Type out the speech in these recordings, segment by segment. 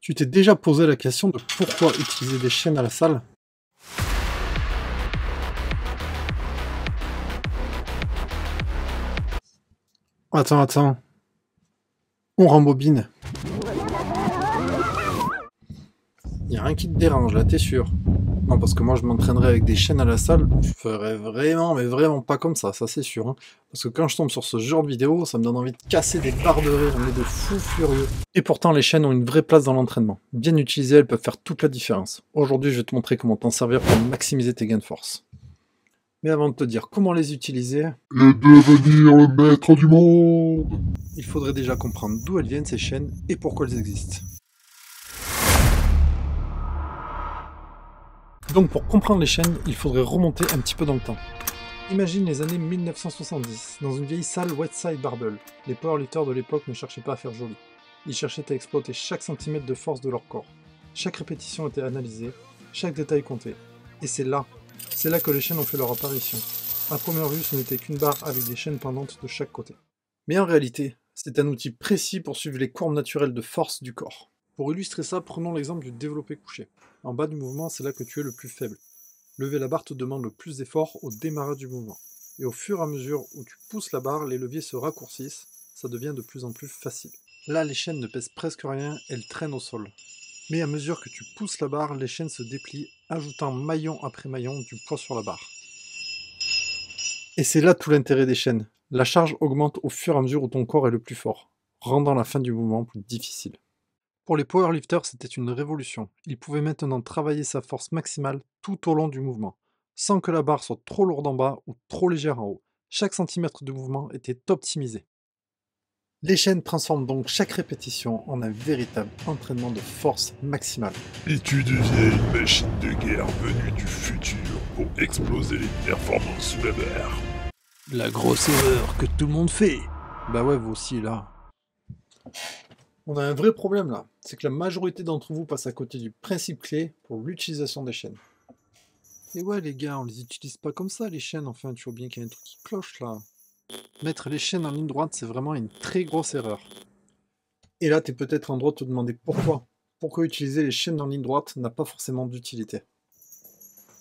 Tu t'es déjà posé la question de pourquoi utiliser des chaînes à la salle? Attends, on rembobine. Y a rien qui te dérange là, t'es sûr? Non, parce que moi je m'entraînerais avec des chaînes à la salle, je ferais vraiment, mais vraiment pas comme ça c'est sûr, hein. Parce que quand je tombe sur ce genre de vidéo, ça me donne envie de casser des barres de rire, mais de fou furieux. Et pourtant, les chaînes ont une vraie place dans l'entraînement. Bien utilisées, elles peuvent faire toute la différence. Aujourd'hui, je vais te montrer comment t'en servir pour maximiser tes gains de force. Mais avant de te dire comment les utiliser, Et devenir le maître du monde. il faudrait déjà comprendre d'où elles viennent ces chaînes et pourquoi elles existent. Donc pour comprendre les chaînes, il faudrait remonter un petit peu dans le temps. Imagine les années 1970, dans une vieille salle Westside Barbell. Les powerlifters de l'époque ne cherchaient pas à faire joli. Ils cherchaient à exploiter chaque centimètre de force de leur corps. Chaque répétition était analysée, chaque détail comptait. Et c'est là que les chaînes ont fait leur apparition. À première vue, ce n'était qu'une barre avec des chaînes pendantes de chaque côté. Mais en réalité, c'est un outil précis pour suivre les courbes naturelles de force du corps. Pour illustrer ça, prenons l'exemple du développé couché. En bas du mouvement, c'est là que tu es le plus faible. Lever la barre te demande le plus d'efforts au démarrage du mouvement. Et au fur et à mesure où tu pousses la barre, les leviers se raccourcissent, ça devient de plus en plus facile. Là, les chaînes ne pèsent presque rien, elles traînent au sol. Mais à mesure que tu pousses la barre, les chaînes se déplient, ajoutant maillon après maillon du poids sur la barre. Et c'est là tout l'intérêt des chaînes. La charge augmente au fur et à mesure où ton corps est le plus fort, rendant la fin du mouvement plus difficile. Pour les powerlifters, c'était une révolution. Ils pouvaient maintenant travailler sa force maximale tout au long du mouvement, sans que la barre soit trop lourde en bas ou trop légère en haut. Chaque centimètre de mouvement était optimisé. Les chaînes transforment donc chaque répétition en un véritable entraînement de force maximale. Et tu deviens une machine de guerre venue du futur pour exploser les performances sous la barre. La grosse erreur que tout le monde fait. Bah ouais, vous aussi là. On a un vrai problème là, c'est que la majorité d'entre vous passe à côté du principe clé pour l'utilisation des chaînes. Et ouais les gars, on les utilise pas comme ça les chaînes, enfin tu vois bien qu'il y a un truc qui cloche là. Mettre les chaînes en ligne droite, c'est vraiment une très grosse erreur. Et là, tu es peut-être en droit de te demander pourquoi. Pourquoi utiliser les chaînes en ligne droite n'a pas forcément d'utilité.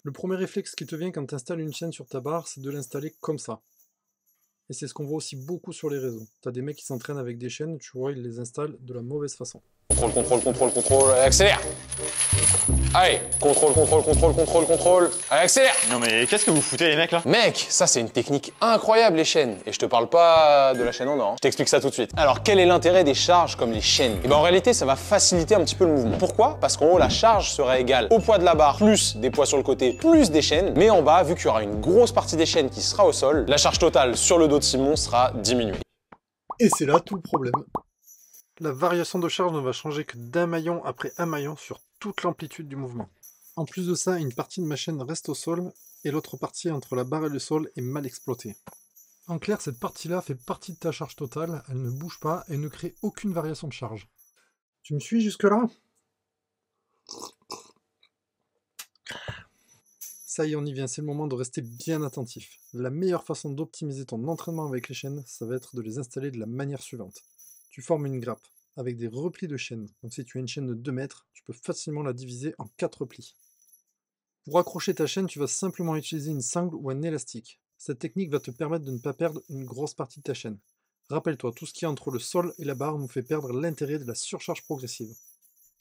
Le premier réflexe qui te vient quand tu installes une chaîne sur ta barre, c'est de l'installer comme ça. Et c'est ce qu'on voit aussi beaucoup sur les réseaux. T'as des mecs qui s'entraînent avec des chaînes, tu vois, ils les installent de la mauvaise façon. Contrôle, accélère. Allez, contrôle. Allez, accélère. Non mais qu'est-ce que vous foutez les mecs là? Mec, ça c'est une technique incroyable les chaînes. Et je te parle pas de la chaîne en or, hein. Je t'explique ça tout de suite. Alors quel est l'intérêt des charges comme les chaînes? Et ben en réalité ça va faciliter un petit peu le mouvement. Pourquoi? Parce qu'en haut la charge sera égale au poids de la barre plus des poids sur le côté plus des chaînes. Mais en bas, vu qu'il y aura une grosse partie des chaînes qui sera au sol, la charge totale sur le dos de Simon sera diminuée. Et c'est là tout le problème. La variation de charge ne va changer que d'un maillon après un maillon sur toute l'amplitude du mouvement. En plus de ça, une partie de ma chaîne reste au sol et l'autre partie entre la barre et le sol est mal exploitée. En clair, cette partie-là fait partie de ta charge totale, elle ne bouge pas et ne crée aucune variation de charge. Tu me suis jusque-là? Ça y est, on y vient, c'est le moment de rester bien attentif. La meilleure façon d'optimiser ton entraînement avec les chaînes, ça va être de les installer de la manière suivante. Tu formes une grappe avec des replis de chaîne. Donc si tu as une chaîne de 2 mètres, tu peux facilement la diviser en 4 replis. Pour accrocher ta chaîne, tu vas simplement utiliser une sangle ou un élastique. Cette technique va te permettre de ne pas perdre une grosse partie de ta chaîne. Rappelle-toi, tout ce qui est entre le sol et la barre nous fait perdre l'intérêt de la surcharge progressive.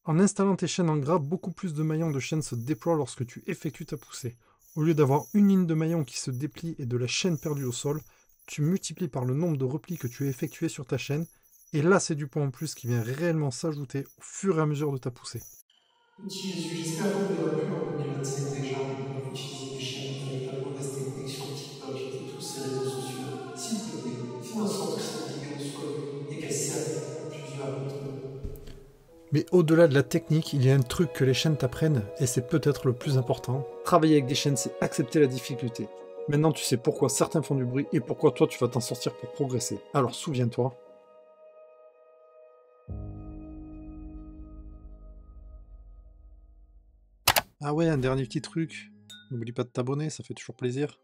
En installant tes chaînes en grappe, beaucoup plus de maillons de chaîne se déploient lorsque tu effectues ta poussée. Au lieu d'avoir une ligne de maillons qui se déplie et de la chaîne perdue au sol, tu multiplies par le nombre de replis que tu as effectués sur ta chaîne, et là c'est du poids en plus qui vient réellement s'ajouter au fur et à mesure de ta poussée. J'espère que vous aurez pu en 2025 déjà pouvoir utiliser des chaînes véritablement respectées sur TikTok et tous ces réseaux sociaux. S'il te plaît, fais en sorte que cette vidéo soit connue et qu'elle serve à plusieurs d'entre nous. Mais au-delà de la technique, il y a un truc que les chaînes t'apprennent, et c'est peut-être le plus important. Travailler avec des chaînes, c'est accepter la difficulté. Maintenant tu sais pourquoi certains font du bruit et pourquoi toi tu vas t'en sortir pour progresser. Alors souviens-toi. Ah ouais, un dernier petit truc. N'oublie pas de t'abonner, ça fait toujours plaisir.